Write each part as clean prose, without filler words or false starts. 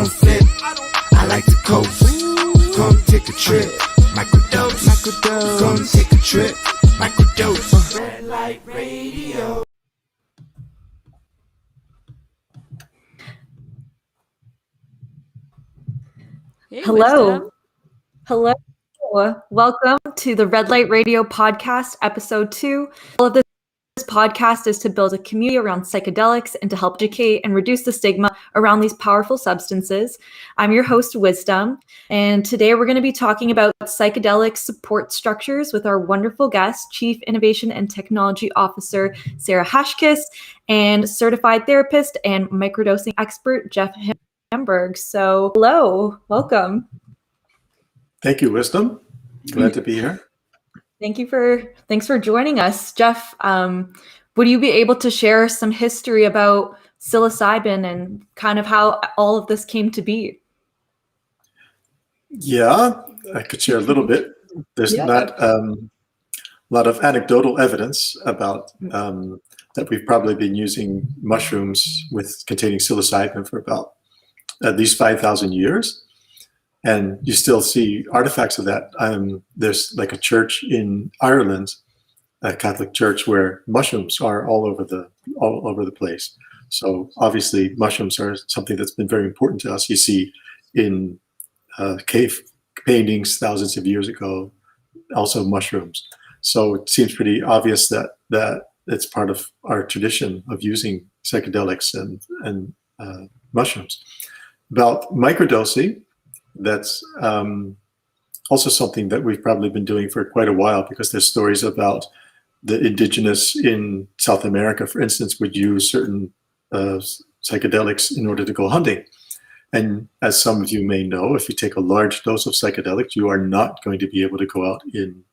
don't flip, I like to coast. Come take a trip, microdose. Come take a trip, microdose. Red Light Radio. Hey, Hello. Wisdom. Hello. Welcome to the Red Light Radio podcast, episode 2. All of this podcast is to build a community around psychedelics and to help educate and reduce the stigma around these powerful substances. I'm your host, Wisdom, and today we're going to be talking about psychedelic support structures with our wonderful guest, Chief Innovation and Technology Officer, Sarah Hashkes, and certified therapist and microdosing expert, Jeff Hamburg. So, hello, welcome. Thank you, Wisdom. Glad to be here. Thanks for joining us, Jeff. Would you be able to share some history about psilocybin and kind of how all of this came to be? Yeah, I could share a little bit. There's not a lot of anecdotal evidence about that we've probably been using mushrooms containing psilocybin for about at least 5,000 years. And you still see artifacts of that. There's like a church in Ireland, a Catholic church, where mushrooms are all over the place. So obviously, mushrooms are something that's been very important to us. You see in cave paintings thousands of years ago, also mushrooms. So it seems pretty obvious that it's part of our tradition of using psychedelics and mushrooms. About microdosing. That's also something that we've probably been doing for quite a while, because there's stories about the indigenous in South America, for instance, would use certain psychedelics in order to go hunting. And as some of you may know, if you take a large dose of psychedelics, you are not going to be able to go out in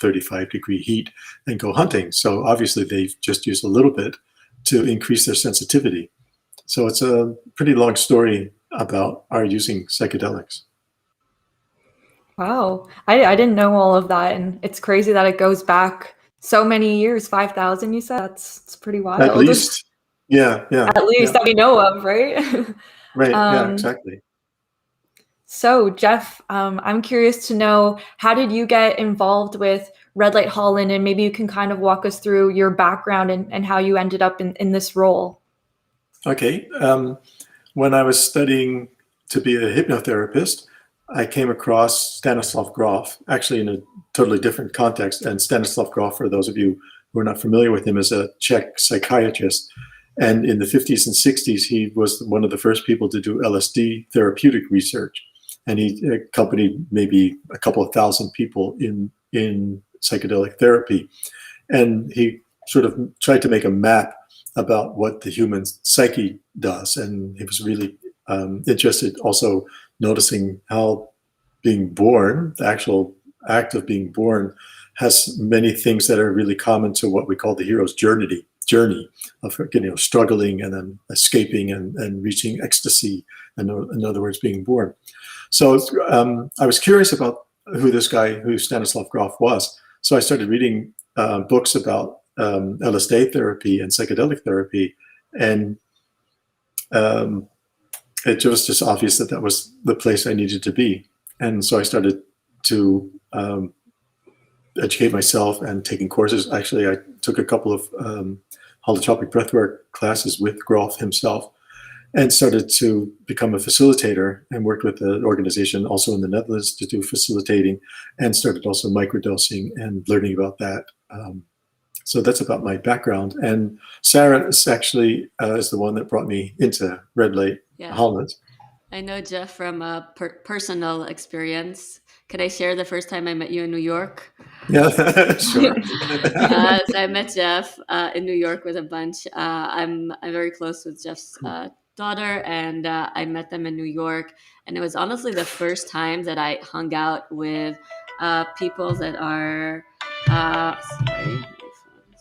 35-degree heat and go hunting. So obviously they've just used a little bit to increase their sensitivity. So it's a pretty long story about our using psychedelics. Wow, I didn't know all of that, and it's crazy that it goes back so many years. 5,000, you said? It's pretty wild. At least, yeah. At least that we know of, right? Right. Yeah, exactly. So, Jeff, I'm curious to know, how did you get involved with Red Light Holland, and maybe you can kind of walk us through your background and how you ended up in this role. Okay. When I was studying to be a hypnotherapist, I came across Stanislav Grof, actually in a totally different context. And Stanislav Grof, for those of you who are not familiar with him, is a Czech psychiatrist. And in the 50s and 60s, he was one of the first people to do LSD therapeutic research. And he accompanied maybe a couple of thousand people in psychedelic therapy. And he sort of tried to make a map about what the human psyche does. And he was really interested also noticing how being born, the actual act of being born, has many things that are really common to what we call the hero's journey of struggling and then escaping and reaching ecstasy, and in other words, being born. So I was curious about who Stanislav Grof was. So I started reading books about LSD therapy and psychedelic therapy, and it was just obvious that was the place I needed to be. And so I started to educate myself and taking courses. Actually, I took a couple of holotropic breathwork classes with Grof himself, and started to become a facilitator, and worked with an organization also in the Netherlands to do facilitating, and started also microdosing and learning about that. So that's about my background. And Sarah is actually is the one that brought me into Red Light Holland. I know Jeff from a personal experience. Could I share the first time I met you in New York? Yeah, sure. So I met Jeff in New York with a bunch. I'm very close with Jeff's daughter, and I met them in New York. And it was honestly the first time that I hung out with people that are sorry.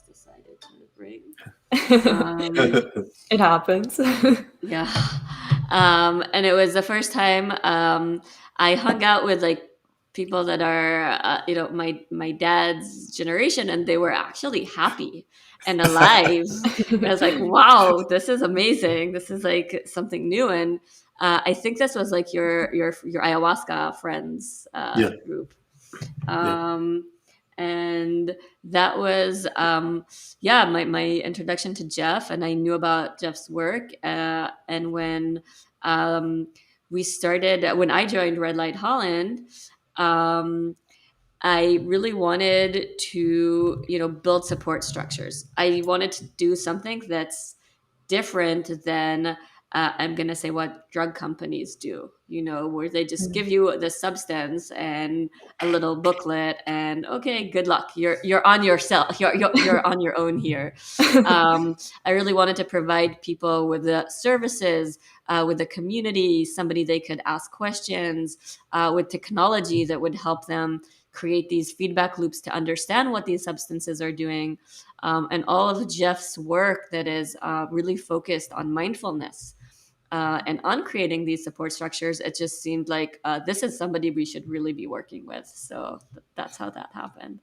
Decided to ring. It happens. Yeah. And it was the first time I hung out with like people that are, my dad's generation, and they were actually happy and alive. And I was like, wow, this is amazing. This is like something new. And I think this was like your ayahuasca friends Yeah. group. Yeah. And that was my introduction to Jeff, and I knew about Jeff's work, and when when I joined Red Light Holland, I really wanted to, build support structures. I wanted to do something that's different than I'm going to say what drug companies do, where they just give you the substance and a little booklet and okay, good luck. You're on yourself. You're on your own here. I really wanted to provide people with the services, with the community, somebody they could ask questions, with technology that would help them create these feedback loops to understand what these substances are doing. And all of Jeff's work that is really focused on mindfulness and on creating these support structures, it just seemed like this is somebody we should really be working with. So that's how that happened.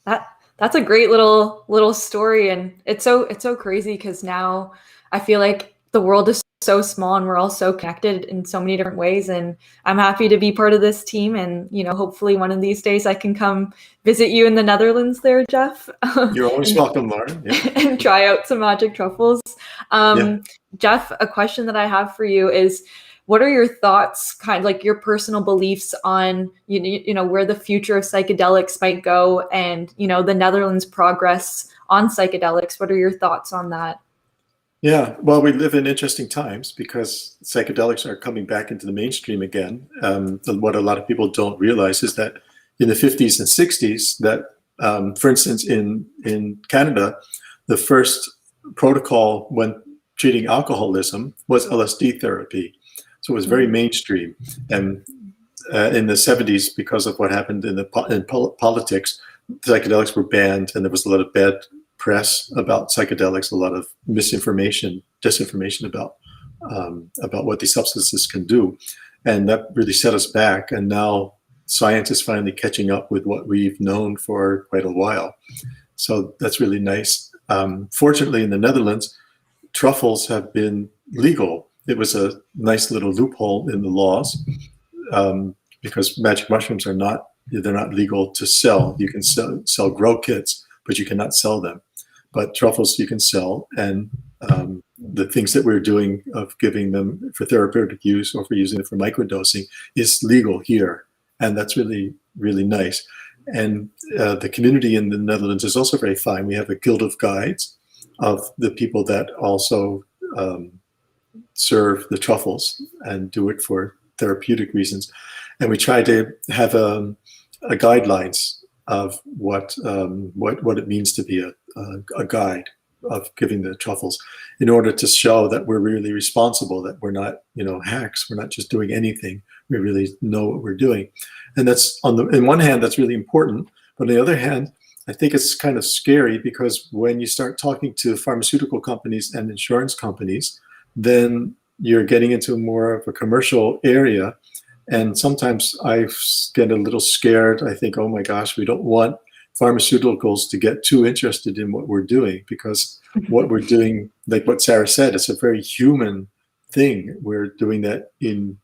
That's a great little story, and it's so crazy because now I feel like the world is so small and we're all so connected in so many different ways, and I'm happy to be part of this team, and hopefully one of these days I can come visit you in the Netherlands there, Jeff. You're always welcome, Lauren. Yeah. And try out some magic truffles. Jeff, a question that I have for you is, what are your thoughts, kind of like your personal beliefs on, where the future of psychedelics might go and, the Netherlands' progress on psychedelics? What are your thoughts on that? Yeah, well, we live in interesting times because psychedelics are coming back into the mainstream again. What a lot of people don't realize is that in the 50s and 60s, that, for instance, in Canada, the first protocol when treating alcoholism was LSD therapy. So it was very mainstream. And in the 70s, because of what happened in politics, psychedelics were banned, and there was a lot of bad press about psychedelics, a lot of misinformation, disinformation about what these substances can do. And that really set us back. And now science is finally catching up with what we've known for quite a while. So that's really nice. Fortunately, in the Netherlands, truffles have been legal. It was a nice little loophole in the laws because magic mushrooms they're not legal to sell. You can sell grow kits, but you cannot sell them. But truffles you can sell, and the things that we're doing of giving them for therapeutic use or for using it for microdosing is legal here, and that's really, really nice. And the community in the Netherlands is also very fine. We have a guild of guides of the people that also serve the truffles and do it for therapeutic reasons. And we try to have a guidelines of what it means to be a guide of giving the truffles, in order to show that we're really responsible, that we're not hacks, we're not just doing anything, we really know what we're doing. And that's in one hand that's really important, but on the other hand I think it's kind of scary, because when you start talking to pharmaceutical companies and insurance companies, then you're getting into more of a commercial area. And sometimes I get a little scared. I think, oh my gosh, we don't want pharmaceuticals to get too interested in what we're doing, because what we're doing, like what Sarah said, it's a very human thing. We're doing that in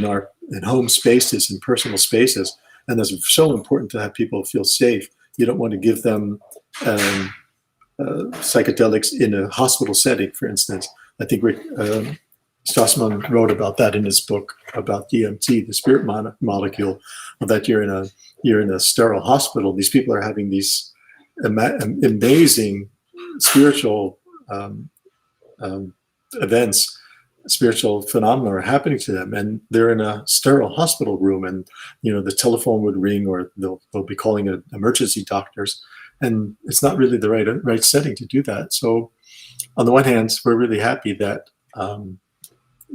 our home spaces, in personal spaces. And it's so important to have people feel safe. You don't want to give them psychedelics in a hospital setting, for instance. I think Strassman wrote about that in his book about DMT, the spirit molecule, that you're in a sterile hospital. These people are having these amazing spiritual events. Spiritual phenomena are happening to them, and they're in a sterile hospital room, and the telephone would ring, or they'll be calling an emergency doctors, and it's not really the right setting to do that. So on the one hand, we're really happy that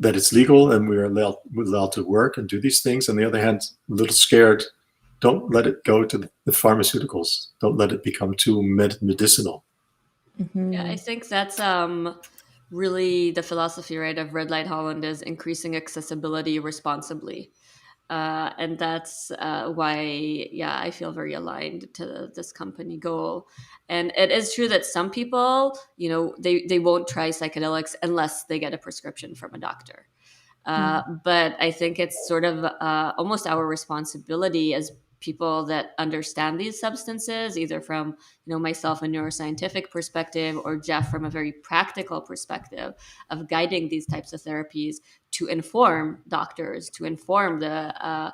it's legal and we're allowed to work and do these things. On the other hand, a little scared. Don't let it go to the pharmaceuticals. Don't let it become too medicinal. Mm-hmm. Yeah, I think that's really the philosophy, right, of Red Light Holland, is increasing accessibility responsibly. And that's why, yeah, I feel very aligned to this company goal. And it is true that some people, they won't try psychedelics unless they get a prescription from a doctor. But I think it's sort of almost our responsibility as people that understand these substances, either from myself, a neuroscientific perspective, or Jeff from a very practical perspective of guiding these types of therapies, to inform doctors, to inform the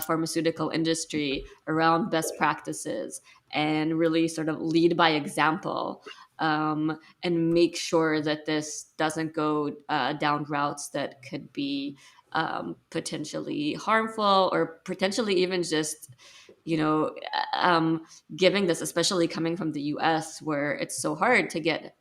pharmaceutical industry around best practices, and really sort of lead by example, and make sure that this doesn't go down routes that could be potentially harmful, or potentially even just, you know, giving this, especially coming from the US, where it's so hard to get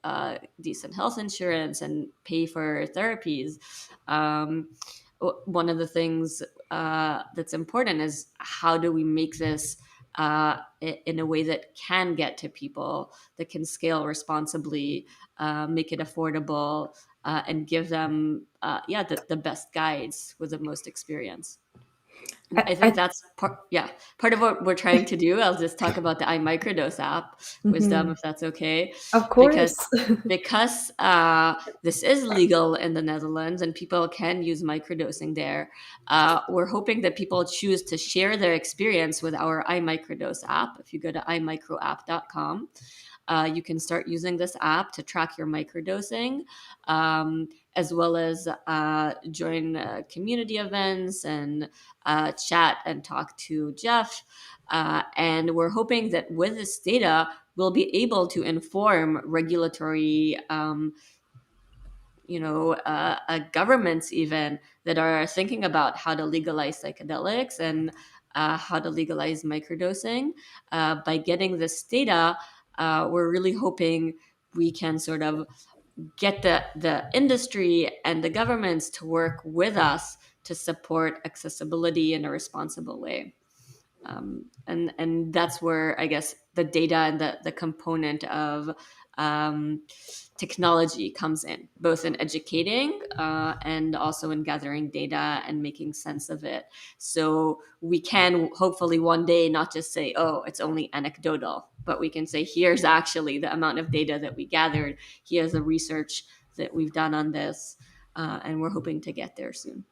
decent health insurance and pay for therapies. One of the things that's important is, how do we make this in a way that can get to people, that can scale responsibly, make it affordable, and give them the best guides with the most experience. And I think that's part of what we're trying to do. I'll just talk about the iMicrodose app, Wisdom, if that's okay. Of course. Because this is legal in the Netherlands and people can use microdosing there, we're hoping that people choose to share their experience with our iMicrodose app. If you go to imicroapp.com, you can start using this app to track your microdosing, as well as join community events and chat and talk to Jeff. And we're hoping that with this data, we'll be able to inform regulatory governments even, that are thinking about how to legalize psychedelics and how to legalize microdosing. By getting this data, we're really hoping we can sort of get the industry and the governments to work with us to support accessibility in a responsible way. And that's where, I guess, the data and the component of technology comes in, both in educating and also in gathering data and making sense of it. So we can hopefully one day not just say, oh, it's only anecdotal, but we can say, here's actually the amount of data that we gathered. Here's the research that we've done on this. And we're hoping to get there soon.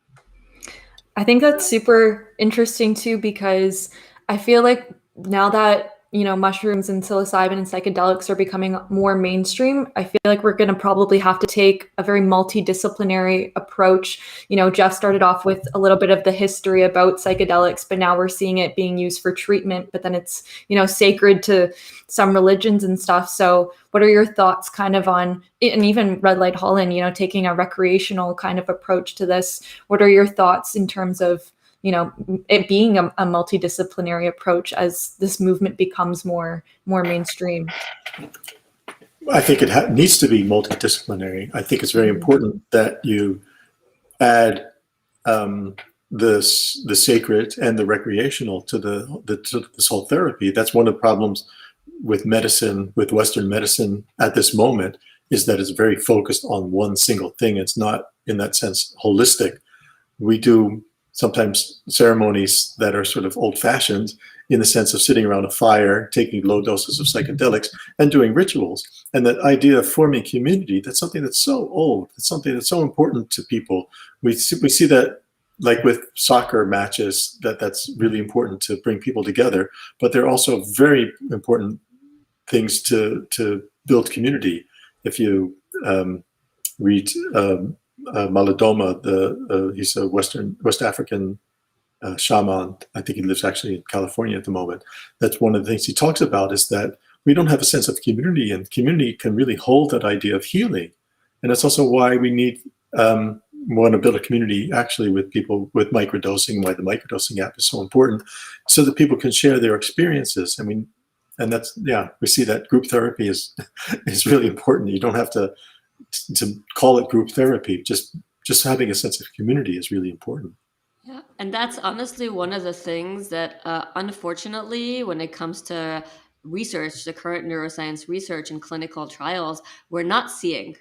I think that's super interesting too, because I feel like now that, mushrooms and psilocybin and psychedelics are becoming more mainstream, I feel like we're going to probably have to take a very multidisciplinary approach. Jeff started off with a little bit of the history about psychedelics, but now we're seeing it being used for treatment, but then it's, sacred to some religions and stuff. So what are your thoughts kind of on, and even Red Light Holland, taking a recreational kind of approach to this? What are your thoughts in terms of, it being a multidisciplinary approach as this movement becomes more mainstream? I think it needs to be multidisciplinary. I think it's very important that you add the sacred and the recreational to this whole therapy. That's one of the problems with medicine, with Western medicine at this moment, is that it's very focused on one single thing. It's not, in that sense, holistic. We do sometimes ceremonies that are sort of old-fashioned, in the sense of sitting around a fire, taking low doses of psychedelics, and doing rituals. And that idea of forming community, that's something that's so old. It's something that's so important to people. We see that, like with soccer matches, that's really important to bring people together. But they're also very important things to build community. If you read Malidoma, he's a West African shaman. I think he lives actually in California at the moment. That's one of the things he talks about, is that we don't have a sense of community, and community can really hold that idea of healing. And that's also why we need want to build a community actually with people with microdosing, why the microdosing app is so important, so that people can share their experiences. I mean, and that's, we see that group therapy is really important. You don't have to call it group therapy. Just having a sense of community is really important. Yeah, and that's honestly one of the things that, unfortunately, when it comes to research, the current neuroscience research and clinical trials, we're not seeing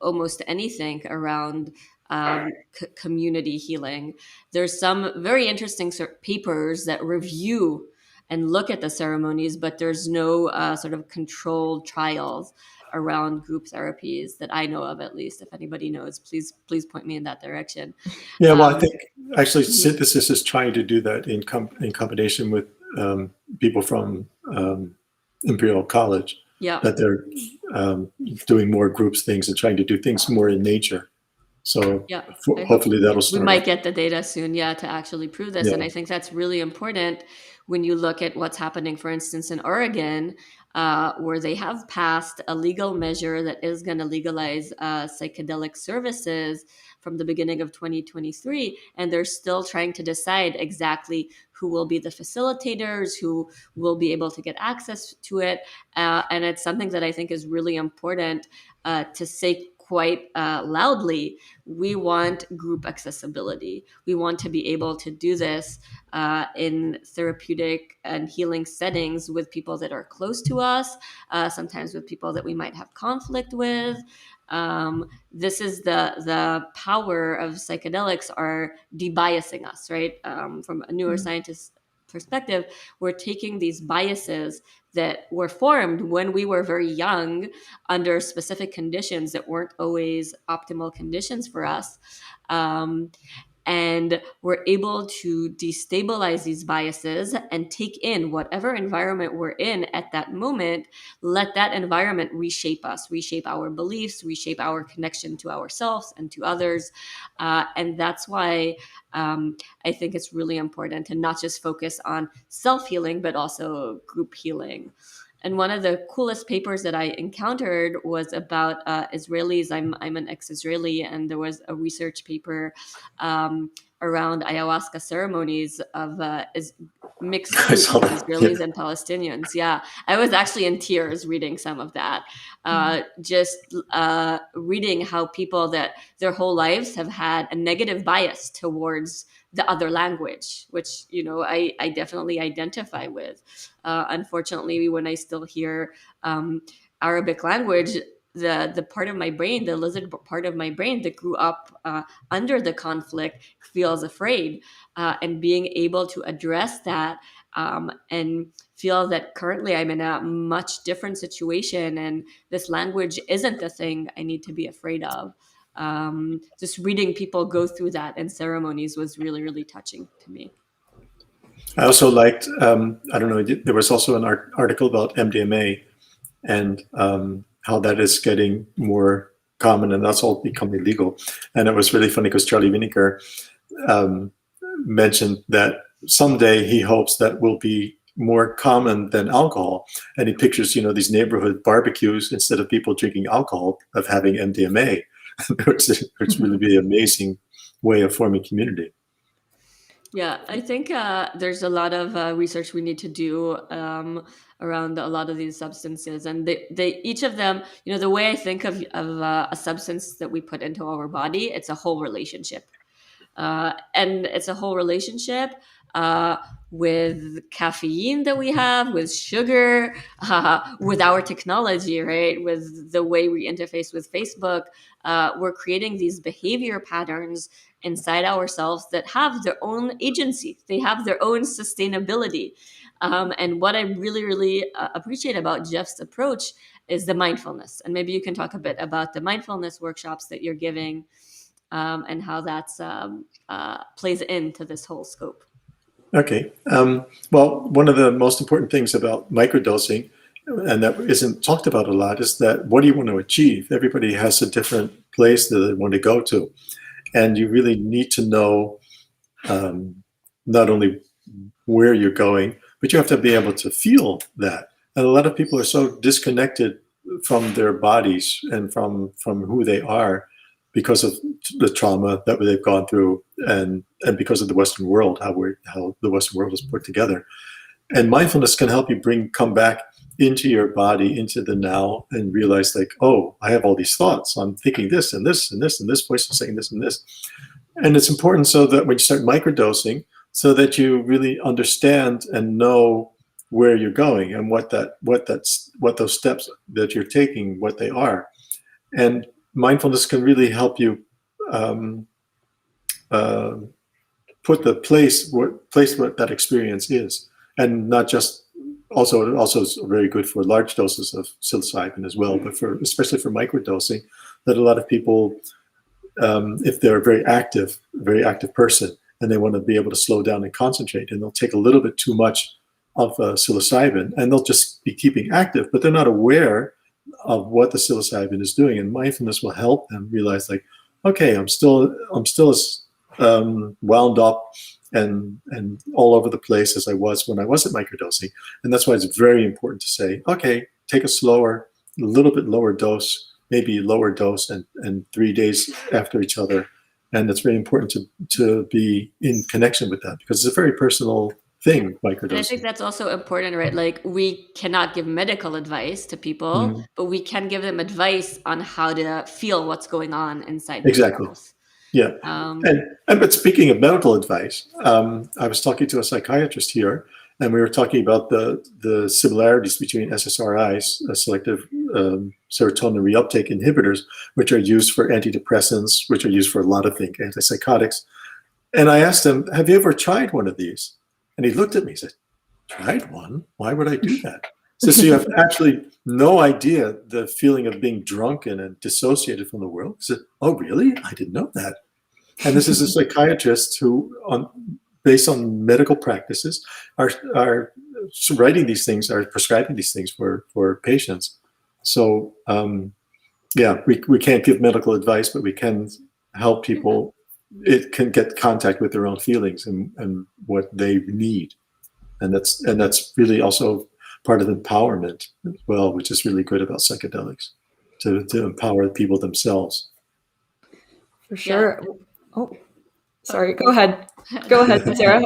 almost anything around community healing. There's some very interesting papers that review and look at the ceremonies, but there's no sort of controlled trials around group therapies that I know of, at least. If anybody knows, please point me in that direction. Yeah, well, I think actually Synthesis is trying to do that in combination with people from Imperial College. Yeah, that they're doing more groups things and trying to do things more in nature. So yeah. hopefully that'll start. We might get the data soon, to actually prove this. Yeah. And I think that's really important when you look at what's happening, for instance, in Oregon, where they have passed a legal measure that is going to legalize psychedelic services from the beginning of 2023. And they're still trying to decide exactly who will be the facilitators, who will be able to get access to it. And it's something that I think is really important to say quite loudly. We want group accessibility. We want to be able to do this in therapeutic and healing settings with people that are close to us, sometimes with people that we might have conflict with. This is the power of psychedelics are debiasing us, right? From a neuroscientist perspective, we're taking these biases that were formed when we were very young under specific conditions that weren't always optimal conditions for us. And we're able to destabilize these biases and take in whatever environment we're in at that moment, let that environment reshape us, reshape our beliefs, reshape our connection to ourselves and to others. And that's why I think it's really important to not just focus on self-healing, but also group healing. And one of the coolest papers that I encountered was about Israelis. I'm an ex-Israeli, and there was a research paper around ayahuasca ceremonies of mixed groups of Israelis and Palestinians. Yeah, I was actually in tears reading some of that. Just reading how people that their whole lives have had a negative bias towards the other language, which, I definitely identify with. Unfortunately, when I still hear Arabic language, the part of my brain, the lizard part of my brain that grew up under the conflict feels afraid. And being able to address that and feel that currently I'm in a much different situation and this language isn't the thing I need to be afraid of. Just reading people go through that in ceremonies was really, really touching to me. I also liked, I don't know, there was also an article about MDMA and how that is getting more common, and that's all becoming illegal. And it was really funny because Charlie Winokur mentioned that someday he hopes that will be more common than alcohol. And he pictures, these neighborhood barbecues, instead of people drinking alcohol, of having MDMA. It's really be an amazing way of forming community. Yeah, I think there's a lot of research we need to do around a lot of these substances, and they each of them, the way I think of a substance that we put into our body, it's a whole relationship, and it's a whole relationship with caffeine that we have, with sugar, with our technology, right? With the way we interface with Facebook, we're creating these behavior patterns inside ourselves that have their own agency. They have their own sustainability. And what I really, really appreciate about Jeff's approach is the mindfulness. And maybe you can talk a bit about the mindfulness workshops that you're giving and how that's plays into this whole scope. Okay. Well, one of the most important things about microdosing, and that isn't talked about a lot, is that what do you want to achieve? Everybody has a different place that they want to go to. And you really need to know not only where you're going, but you have to be able to feel that. And a lot of people are so disconnected from their bodies and from who they are because of the trauma that they've gone through and because of the Western world, how the Western world is put together. And mindfulness can help you come back into your body, into the now, and realize like, oh, I have all these thoughts. I'm thinking this and this and this, and this voice is saying this and this. And it's important so that when you start microdosing, so that you really understand and know where you're going and what those steps that you're taking, what they are. And mindfulness can really help you um, uh, put the place what that experience is, and not just also is very good for large doses of psilocybin as well, but especially for microdosing, that a lot of people, if they're a very active person, and they want to be able to slow down and concentrate, and they'll take a little bit too much of psilocybin, and they'll just be keeping active, but they're not aware of what the psilocybin is doing. And mindfulness will help them realize, like, okay, I'm still as wound up and all over the place as I was when I wasn't microdosing. And that's why it's very important to say, okay, take a little bit lower dose, maybe lower dose, and 3 days after each other. And it's very important to be in connection with that, because it's a very personal thing, microdosing. And I think that's also important, right? Like, we cannot give medical advice to people, but we can give them advice on how to feel what's going on inside themselves. Yeah. But speaking of medical advice, I was talking to a psychiatrist here, and we were talking about the similarities between SSRIs, selective serotonin reuptake inhibitors, which are used for antidepressants, which are used for a lot of things, antipsychotics. And I asked him, have you ever tried one of these? And he looked at me and said, tried one? Why would I do that? So you have actually no idea the feeling of being drunken and dissociated from the world. He said, oh, really? I didn't know that. And this is a psychiatrist who, based on medical practices, are writing these things, are prescribing these things for patients. So, we can't give medical advice, but we can help people. It can get contact with their own feelings and what they need. And that's really also part of empowerment as well, which is really good about psychedelics, to empower people themselves. For sure. Yeah. Oh, sorry. Go ahead. Go ahead, Sarah.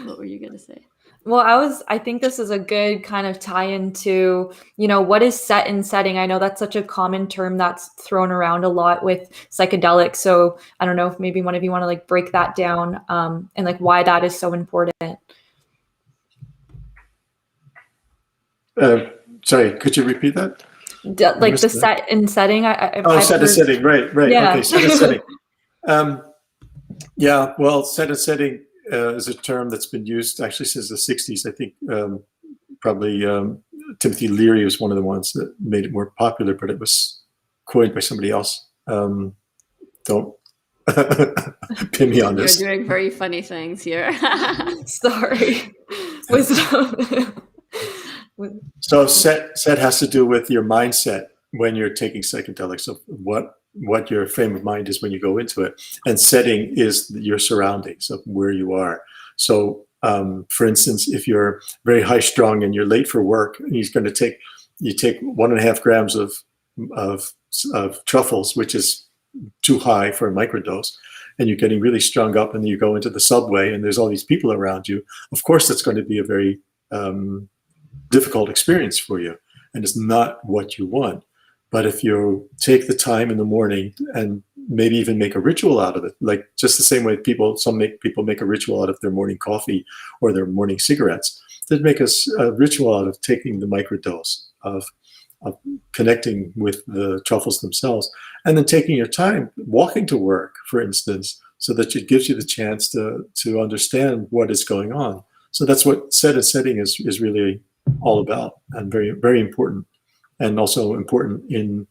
What were you going to say? Well, I think this is a good kind of tie into, what is set and setting? I know that's such a common term that's thrown around a lot with psychedelics. So I don't know if maybe one of you want to like break that down and like why that is so important. Sorry, could you repeat that? Like the set and setting. Set and setting. Right. Yeah. Okay, set and setting. Well, set and setting is a term that's been used actually since the 60s. I think probably Timothy Leary was one of the ones that made it more popular, but it was coined by somebody else. Don't pin me on this. You're doing very funny things here. Sorry. Wisdom. So set has to do with your mindset when you're taking psychedelics, of what your frame of mind is when you go into it, and setting is your surroundings of where you are. So, for instance, if you're very high strung and you're late for work, and you take 1.5 grams of truffles, which is too high for a microdose, and you're getting really strung up, and you go into the subway and there's all these people around you. Of course, that's going to be a very difficult experience for you, and it's not what you want. But if you take the time in the morning and maybe even make a ritual out of it, like just the same way people make a ritual out of their morning coffee or their morning cigarettes, they'd make a ritual out of taking the microdose, of connecting with the truffles themselves, and then taking your time walking to work, for instance, so that it gives you the chance to understand what is going on. So that's what set and setting is really all about, and very, very important, and also important in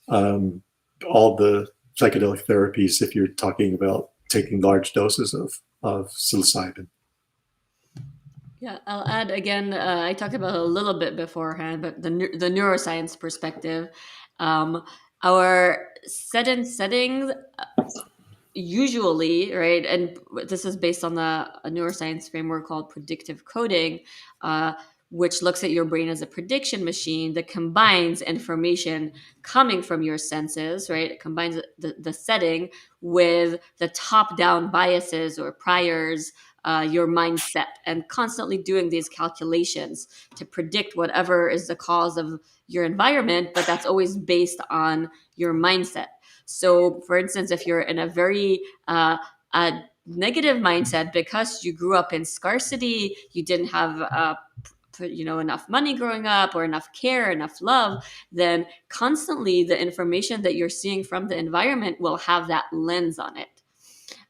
all the psychedelic therapies if you're talking about taking large doses of psilocybin. Yeah, I'll add again, I talked about it a little bit beforehand, but the neuroscience perspective, our set and settings usually, right, and this is based on a neuroscience framework called predictive coding, which looks at your brain as a prediction machine that combines information coming from your senses, right? It combines the setting with the top-down biases or priors, your mindset, and constantly doing these calculations to predict whatever is the cause of your environment, but that's always based on your mindset. So, for instance, if you're in a very negative mindset because you grew up in scarcity, you didn't have enough money growing up or enough care, enough love, then constantly the information that you're seeing from the environment will have that lens on it.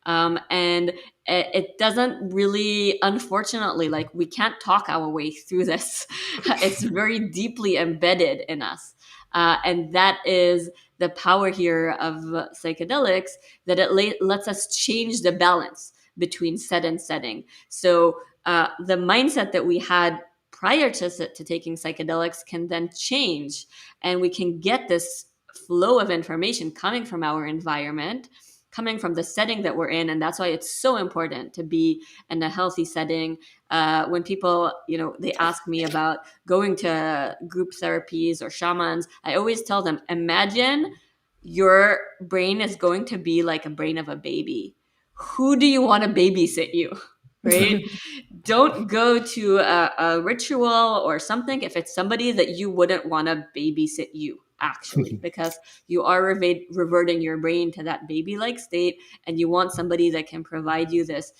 And it doesn't really, unfortunately, like, we can't talk our way through this. It's very deeply embedded in us. And that is the power here of psychedelics, that it lets us change the balance between set and setting. So the mindset that we had prior to taking psychedelics can then change, and we can get this flow of information coming from our environment, coming from the setting that we're in. And that's why it's so important to be in a healthy setting. When people, they ask me about going to group therapies or shamans, I always tell them, imagine your brain is going to be like a brain of a baby. Who do you want to babysit you? Right? Don't go to a ritual or something if it's somebody that you wouldn't want to babysit you, actually, because you are reverting your brain to that baby-like state, and you want somebody that can provide you this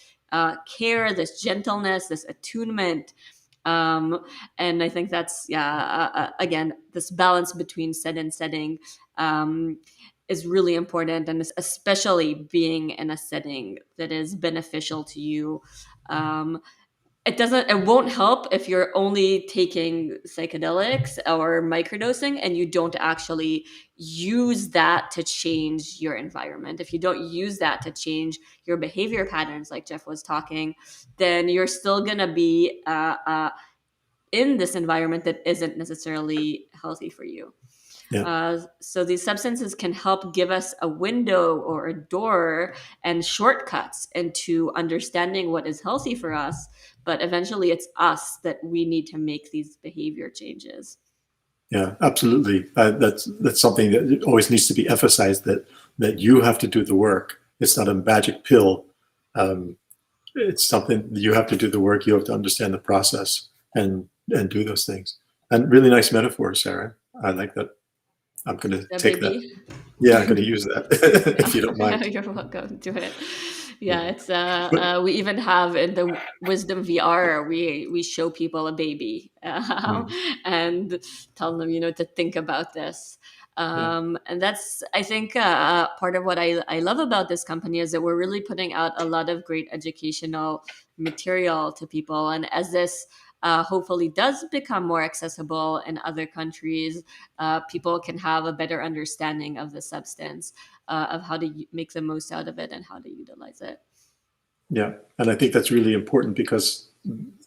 care, this gentleness, this attunement. And I think that's, again, this balance between set and setting is really important, and especially being in a setting that is beneficial to you. It won't help if you're only taking psychedelics or microdosing and you don't actually use that to change your environment. If you don't use that to change your behavior patterns, like Jeff was talking, then you're still going to be in this environment that isn't necessarily healthy for you. Yeah. So these substances can help give us a window or a door and shortcuts into understanding what is healthy for us. But eventually it's us that we need to make these behavior changes. Yeah, absolutely. That's something that always needs to be emphasized, that you have to do the work. It's not a magic pill. It's something you have to do the work. You have to understand the process and do those things. And really nice metaphor, Sarah. I like that. I'm going to take that. Yeah, I'm going to use that if you don't mind. You're welcome. Do it. Yeah, it's we even have in the Wisdom VR, we show people a baby and tell them, to think about this. And that's, I think, part of what I love about this company is that we're really putting out a lot of great educational material to people. And as this hopefully does become more accessible in other countries, people can have a better understanding of the substance, of how to make the most out of it and how to utilize it. Yeah, and I think that's really important, because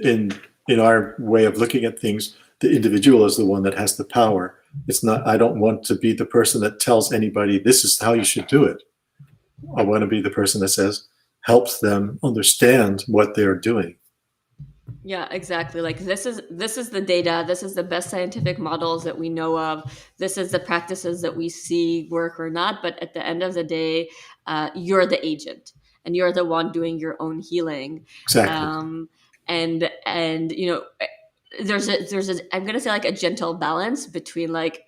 in our way of looking at things, the individual is the one that has the power. It's not, I don't want to be the person that tells anybody this is how you should do it. I want to be the person that says, helps them understand what they're doing. Yeah, exactly. Like, this is the data. This is the best scientific models that we know of. This is the practices that we see work or not. But at the end of the day, you're the agent, and you're the one doing your own healing. Exactly. And there's a I'm gonna say, like, a gentle balance between, like,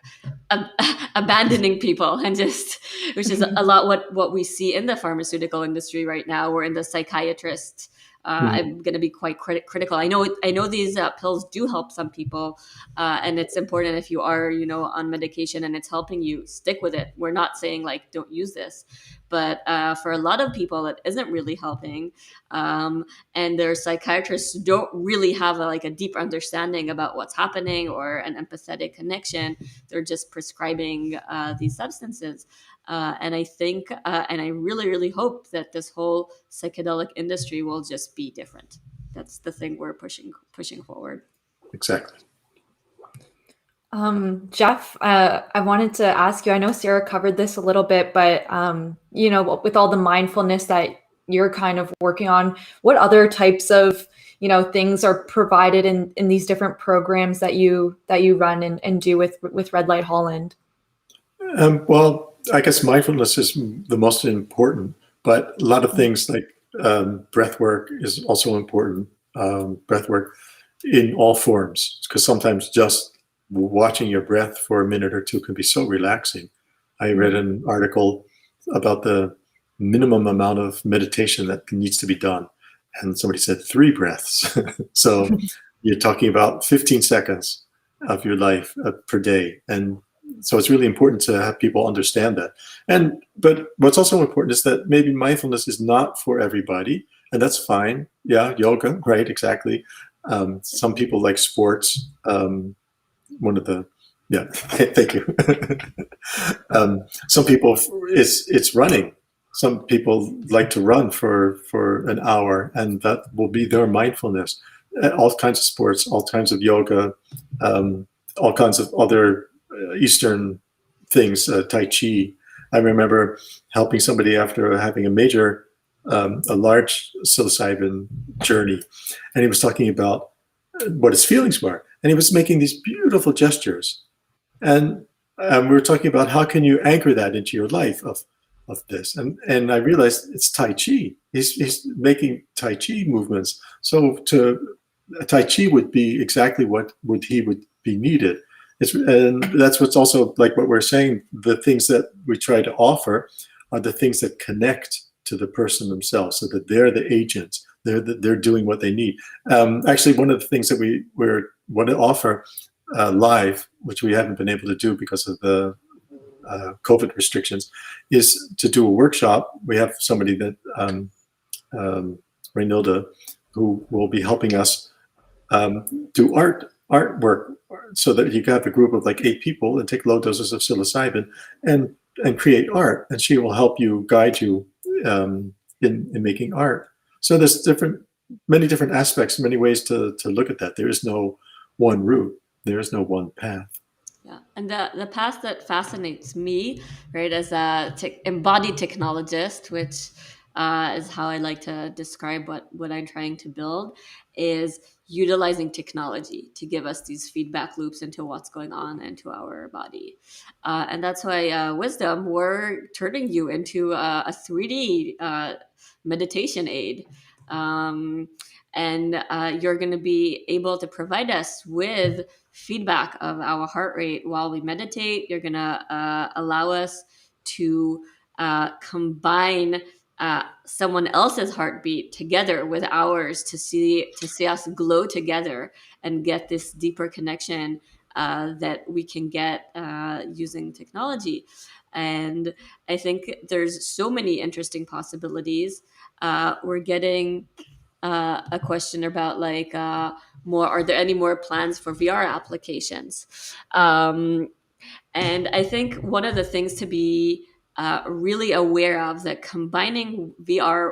abandoning people and just, which is a lot what we see in the pharmaceutical industry right now. We're in the psychiatrist. I'm going to be quite critical. I know these pills do help some people, and it's important, if you are, on medication and it's helping you, stick with it. We're not saying, like, don't use this, but for a lot of people, it isn't really helping, and their psychiatrists don't really have a deep understanding about what's happening or an empathetic connection. They're just prescribing these substances. And I think, and I really, really hope that this whole psychedelic industry will just be different. That's the thing we're pushing forward. Exactly. Jeff, I wanted to ask you, I know Sarah covered this a little bit, but, with all the mindfulness that you're kind of working on, what other types of, things are provided in these different programs that you run and do with Red Light Holland? Well, I guess mindfulness is the most important, but a lot of things like breath work is also important. Breath work in all forms, because sometimes just watching your breath for a minute or two can be so relaxing. I read an article about the minimum amount of meditation that needs to be done, and somebody said 3 breaths. So you're talking about 15 seconds of your life per day. And so it's really important to have people understand that. But what's also important is that maybe mindfulness is not for everybody, and that's fine. Yeah, yoga, right, exactly. Some people like sports. One of the Yeah, thank you. Some people it's running. Some people like to run for an hour, and that will be their mindfulness. All kinds of sports, all kinds of yoga, all kinds of other Eastern things, Tai Chi. I remember helping somebody after having a large psilocybin journey, and he was talking about what his feelings were, and he was making these beautiful gestures, and we were talking about how can you anchor that into your life of this, and I realized it's Tai Chi. He's making Tai Chi movements. So Tai Chi would be exactly what would be needed. And that's what's also like what we're saying. The things that we try to offer are the things that connect to the person themselves, so that they're the agents. They're doing what they need. Actually, one of the things that we want to offer live, which we haven't been able to do because of the COVID restrictions, is to do a workshop. We have somebody that Reynilda, who will be helping us do artwork, so that you can have a group of like 8 people and take low doses of psilocybin and create art, and she will help you, guide you in making art. So there's many different aspects, many ways to look at that. There is no one route. There is no one path. Yeah, and the path that fascinates me, right, as a embodied technologist, which is how I like to describe what I'm trying to build, is utilizing technology to give us these feedback loops into what's going on into our body. And that's why Wisdom, we're turning you into a 3D meditation aid. And you're going to be able to provide us with feedback of our heart rate while we meditate. You're going to allow us to combine someone else's heartbeat together with ours to see us glow together and get this deeper connection that we can get using technology. And I think there's so many interesting possibilities. We're getting a question about like are there any more plans for VR applications? And I think one of the things to be really aware of, that combining VR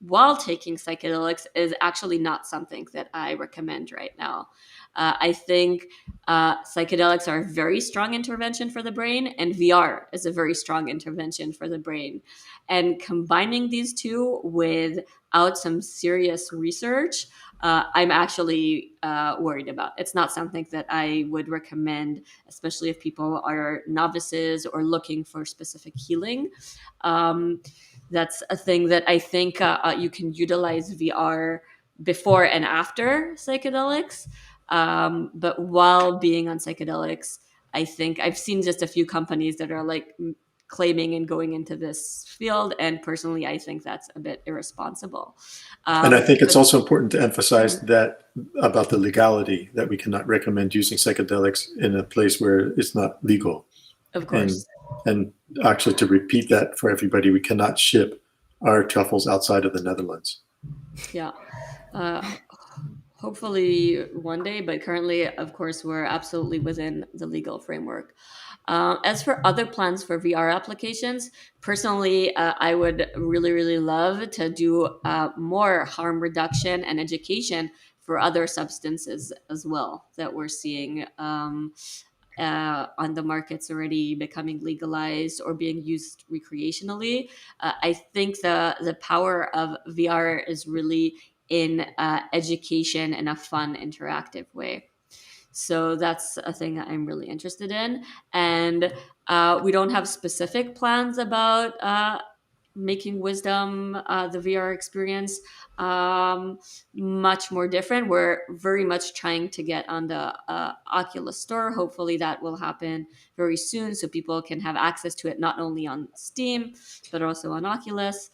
while taking psychedelics is actually not something that I recommend right now. I think psychedelics are a very strong intervention for the brain, and VR is a very strong intervention for the brain. And combining these two without some serious research, I'm actually worried about. It's not something that I would recommend, especially if people are novices or looking for specific healing. That's a thing that I think you can utilize VR before and after psychedelics. But while being on psychedelics, I think I've seen just a few companies that are like claiming and going into this field, and personally I think that's a bit irresponsible. And I think it's also important to emphasize that about the legality, that we cannot recommend using psychedelics in a place where it's not legal. Of course. And actually, to repeat that for everybody, we cannot ship our truffles outside of the Netherlands. Yeah. Hopefully one day, but currently, of course, we're absolutely within the legal framework. As for other plans for VR applications, personally, I would really, really love to do more harm reduction and education for other substances as well that we're seeing on the markets already becoming legalized or being used recreationally. I think the power of VR is really in education in a fun, interactive way. So that's a thing that I'm really interested in. And we don't have specific plans about making Wisdom, the VR experience, much more different. We're very much trying to get on the Oculus store. Hopefully that will happen very soon, so people can have access to it not only on Steam, but also on Oculus,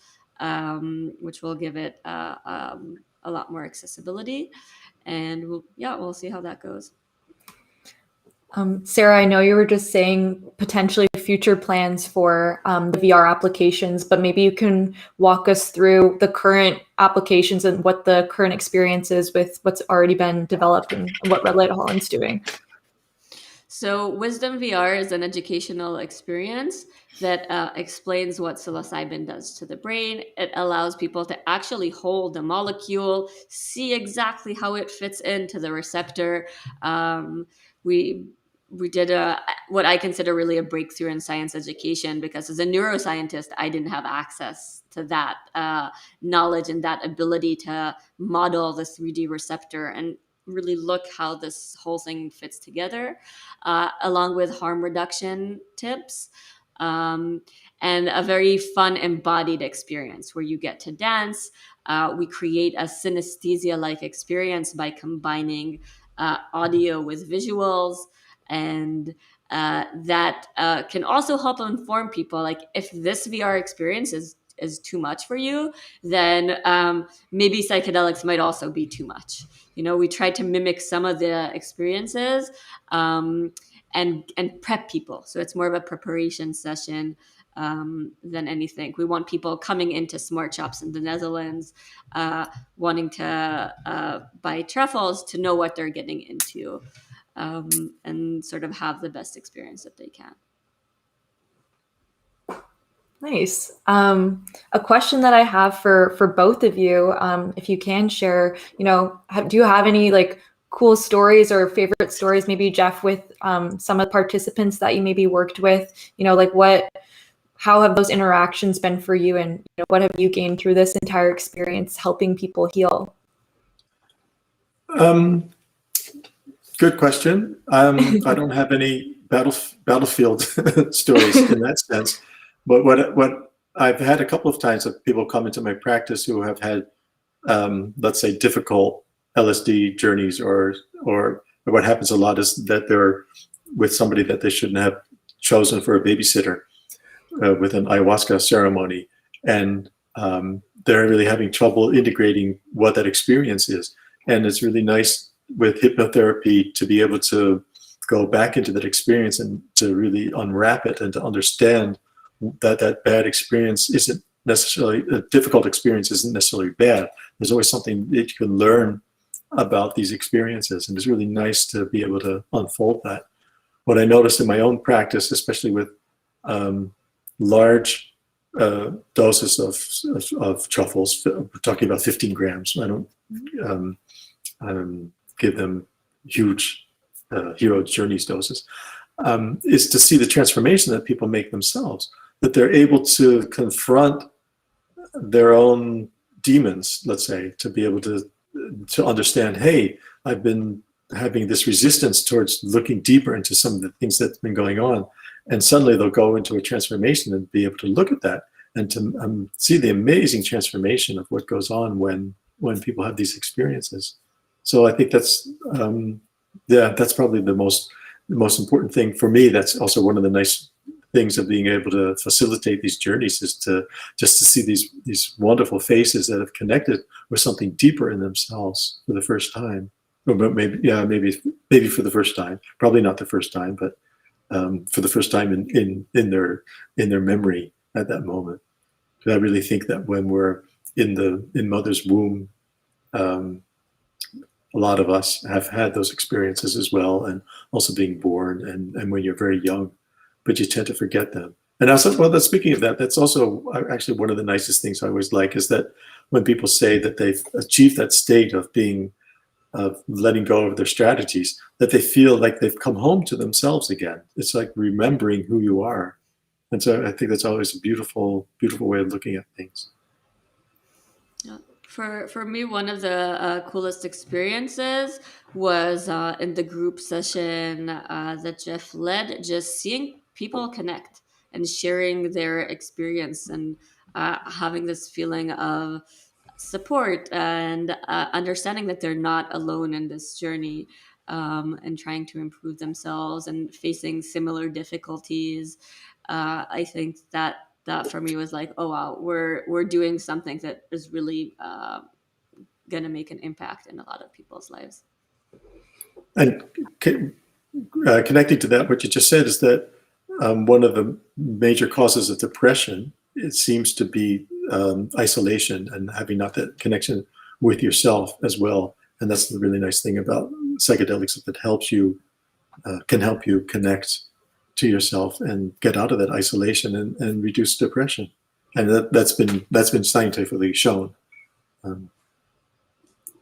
which will give it a lot more accessibility. and we'll see how that goes. Sarah, I know you were just saying potentially future plans for the VR applications, but maybe you can walk us through the current applications and what the current experience is with what's already been developed and what Red Light Holland's doing. So Wisdom VR is an educational experience that explains what psilocybin does to the brain. It allows people to actually hold the molecule, see exactly how it fits into the receptor. We did what I consider really a breakthrough in science education, because as a neuroscientist, I didn't have access to that knowledge and that ability to model the 3D receptor and really look how this whole thing fits together, along with harm reduction tips. And a very fun embodied experience where you get to dance. We create a synesthesia-like experience by combining audio with visuals, and that can also help inform people. Like, if this VR experience is too much for you, then maybe psychedelics might also be too much. We try to mimic some of the experiences, and prep people. So it's more of a preparation session than anything. We want people coming into smart shops in the Netherlands, wanting to buy truffles, to know what they're getting into, and sort of have the best experience that they can. Nice. A question that I have for both of you, if you can share, do you have any like cool stories or favorite stories, maybe Jeff, with some of the participants that you maybe worked with? How have those interactions been for you, and what have you gained through this entire experience helping people heal? Good question. I don't have any battlefield stories in that sense, but what I've had a couple of times of people come into my practice who have had, let's say, difficult LSD journeys, or what happens a lot is that they're with somebody that they shouldn't have chosen for a babysitter, with an ayahuasca ceremony, and they're really having trouble integrating what that experience is. And it's really nice with hypnotherapy to be able to go back into that experience and to really unwrap it, and to understand that bad experience isn't necessarily, a difficult experience isn't necessarily bad. There's always something that you can learn about these experiences, and it's really nice to be able to unfold that. What I noticed in my own practice, especially with large doses of truffles, we're talking about 15 grams. I don't give them huge hero journeys doses, is to see the transformation that people make themselves, that they're able to confront their own demons, let's say, to be able to understand, hey, I've been having this resistance towards looking deeper into some of the things that's been going on, and suddenly they'll go into a transformation and be able to look at that and to see the amazing transformation of what goes on when people have these experiences. So I think that's that's probably the most important thing for me. That's also one of the nice things of being able to facilitate these journeys, is to see these wonderful faces that have connected with something deeper in themselves for the first time. Or maybe for the first time. Probably not the first time, but for the first time in their memory at that moment. But I really think that when we're in mother's womb, a lot of us have had those experiences as well, and also being born and when you're very young, but you tend to forget them. And also, well, speaking of that, that's also actually one of the nicest things I always like, is that when people say that they've achieved that state of being, of letting go of their strategies, that they feel like they've come home to themselves again. It's like remembering who you are. And so I think that's always a beautiful, beautiful way of looking at things. Yeah. For me, one of the coolest experiences was in the group session that Jeff led, just seeing people connect and sharing their experience, and having this feeling of support, and understanding that they're not alone in this journey, and trying to improve themselves and facing similar difficulties. I think that for me was like, oh wow, we're doing something that is really going to make an impact in a lot of people's lives. And connecting to that, what you just said is that one of the major causes of depression, it seems to be isolation and having not that connection with yourself as well. And that's the really nice thing about psychedelics, that helps you, can help you connect to yourself and get out of that isolation and reduce depression. And that's been scientifically shown.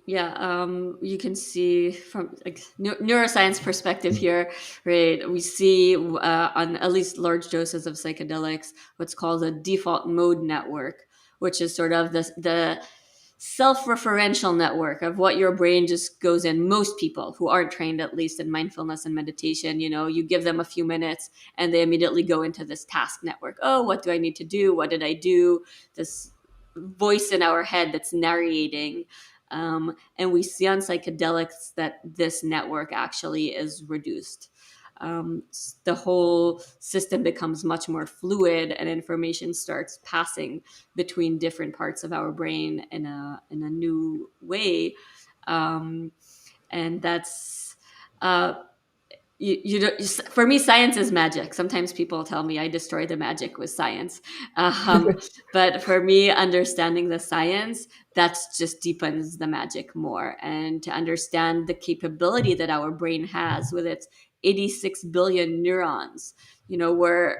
You can see from like neuroscience perspective here, right? We see on at least large doses of psychedelics what's called a default mode network, which is sort of the self-referential network of what your brain just goes in. Most people who aren't trained, at least in mindfulness and meditation, you give them a few minutes and they immediately go into this task network. Oh, what do I need to do? What did I do? This voice in our head that's narrating. And we see on psychedelics that this network actually is reduced. The whole system becomes much more fluid, and information starts passing between different parts of our brain in a new way. And that's for me, science is magic. Sometimes people tell me I destroy the magic with science. But for me, understanding the science, that just deepens the magic more. And to understand the capability that our brain has with its 86 billion neurons, we're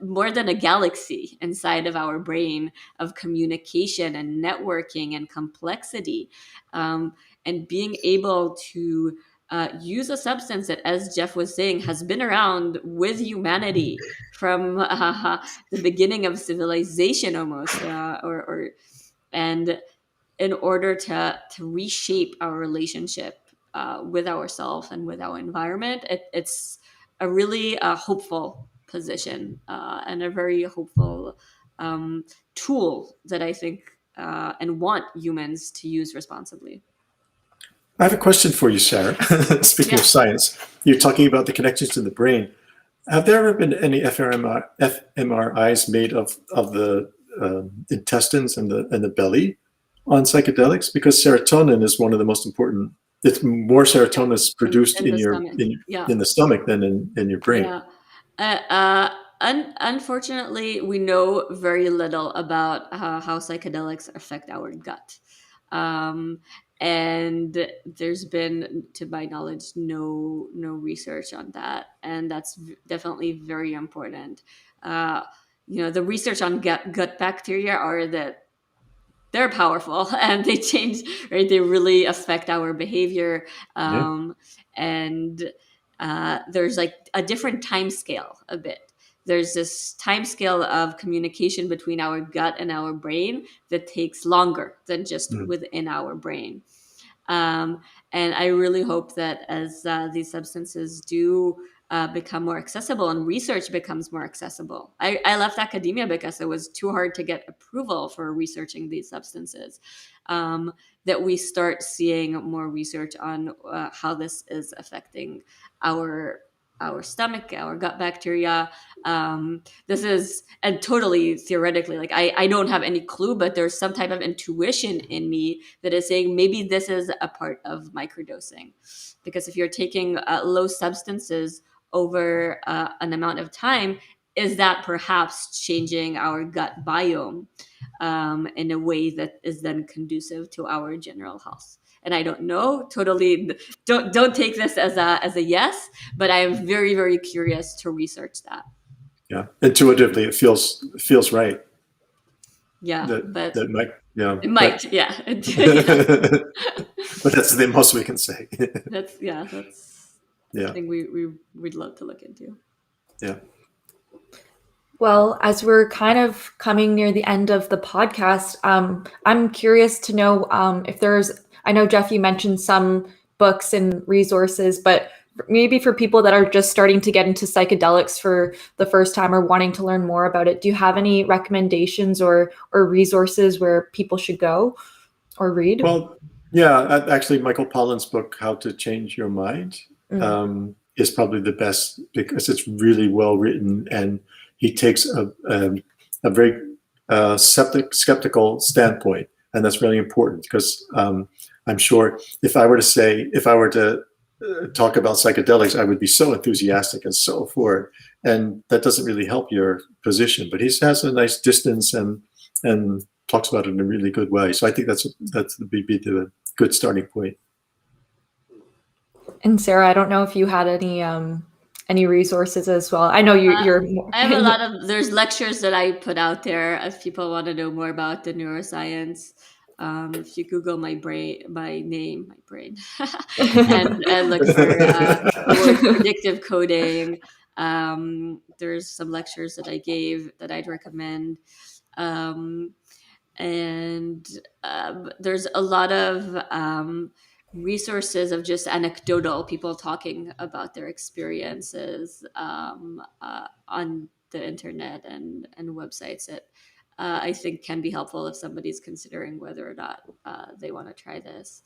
more than a galaxy inside of our brain of communication and networking and complexity. And being able to use a substance that, as Jeff was saying, has been around with humanity from the beginning of civilization almost, and in order to reshape our relationship with ourselves and with our environment, it's a really hopeful position and a very hopeful tool that I think and want humans to use responsibly. I have a question for you, Sarah. Speaking of science, you're talking about the connections to the brain. Have there ever been any fMRIs made of the intestines and the belly on psychedelics? Because serotonin is one of the most important. It's more serotonin is produced in the stomach than in your brain. Unfortunately, we know very little about how psychedelics affect our gut. And there's been, to my knowledge, no research on that. And that's definitely very important. The research on gut bacteria are that they're powerful and they change, right? They really affect our behavior. And there's like a different time scale a bit. There's this time scale of communication between our gut and our brain that takes longer than just within our brain. And I really hope that as these substances do become more accessible and research becomes more accessible. I left academia because it was too hard to get approval for researching these substances. That we start seeing more research on how this is affecting our stomach, our gut bacteria. This is, and totally theoretically, like I don't have any clue, but there's some type of intuition in me that is saying maybe this is a part of microdosing. Because if you're taking low substances over an amount of time, is that perhaps changing our gut biome in a way that is then conducive to our general health? And I don't know, totally don't take this as a yes, but I am very, very curious to research that. Yeah, intuitively it feels right. Yeah, but it might, it might, yeah. But that's the most we can say. That's something we'd love to look into. Yeah. Well, as we're kind of coming near the end of the podcast, I'm curious to know if there's, I know, Jeff, you mentioned some books and resources, but maybe for people that are just starting to get into psychedelics for the first time or wanting to learn more about it, do you have any recommendations or resources where people should go or read? Well, yeah, actually, Michael Pollan's book, How to Change Your Mind, is probably the best because it's really well written and he takes a very skeptical standpoint. And that's really important because I'm sure if I were to talk about psychedelics, I would be so enthusiastic and so for it, and that doesn't really help your position. But he has a nice distance and talks about it in a really good way. So I think that's be the good starting point. And Sarah, I don't know if you had any resources as well. I know you're. I have a lot of. There's lectures that I put out there if people want to know more about the neuroscience. If you Google my brain, and look for the word predictive coding, there's some lectures that I gave that I'd recommend. There's a lot of resources of just anecdotal people talking about their experiences on the internet and websites that I think can be helpful if somebody's considering whether or not they want to try this.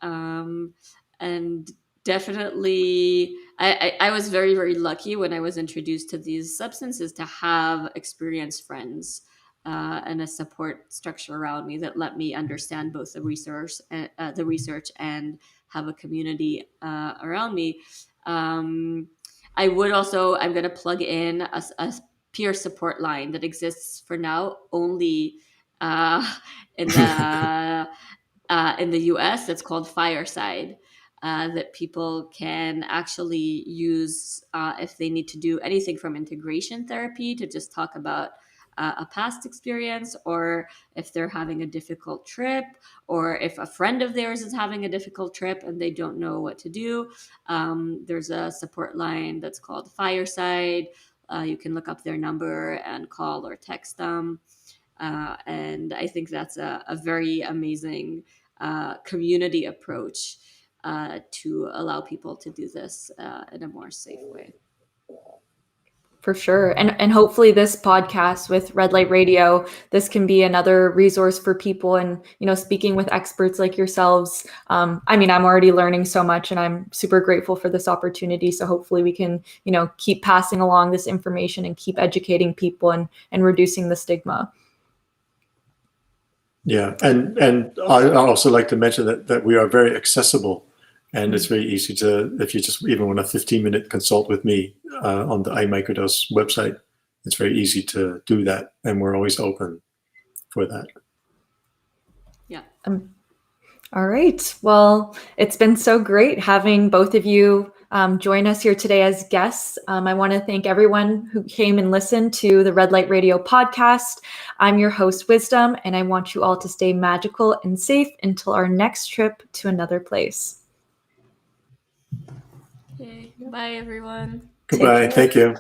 And definitely, I was very, very lucky when I was introduced to these substances to have experienced friends and a support structure around me that let me understand both the research and have a community around me. I'm going to plug in a peer support line that exists for now only in the US. It's called Fireside. That people can actually use if they need to do anything from integration therapy to just talk about a past experience, or if they're having a difficult trip, or if a friend of theirs is having a difficult trip and they don't know what to do. There's a support line that's called Fireside. You can look up their number and call or text them. And I think that's a very amazing community approach to allow people to do this in a more safe way. For sure. And hopefully this podcast with Red Light Radio, this can be another resource for people. And, speaking with experts like yourselves, I'm already learning so much and I'm super grateful for this opportunity. So hopefully we can, keep passing along this information and keep educating people and reducing the stigma. Yeah. And I also like to mention that we are very accessible. And it's very easy if you just even want a 15-minute consult with me on the iMicrodose website, it's very easy to do that. And we're always open for that. Yeah. All right. Well, it's been so great having both of you join us here today as guests. I want to thank everyone who came and listened to the Red Light Radio podcast. I'm your host, Wisdom, and I want you all to stay magical and safe until our next trip to another place. Okay. Bye, everyone. Goodbye. Thank you.